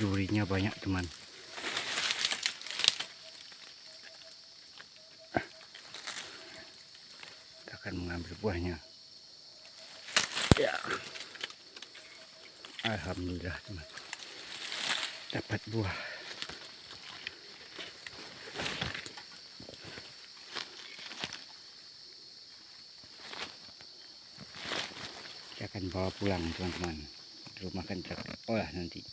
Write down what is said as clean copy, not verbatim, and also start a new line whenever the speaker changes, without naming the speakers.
durinya banyak teman. Kita akan mengambil buahnya. Ya, alhamdulillah teman, dapat buah. Saya akan bawa pulang teman-teman. Di rumah kan kita olah nanti.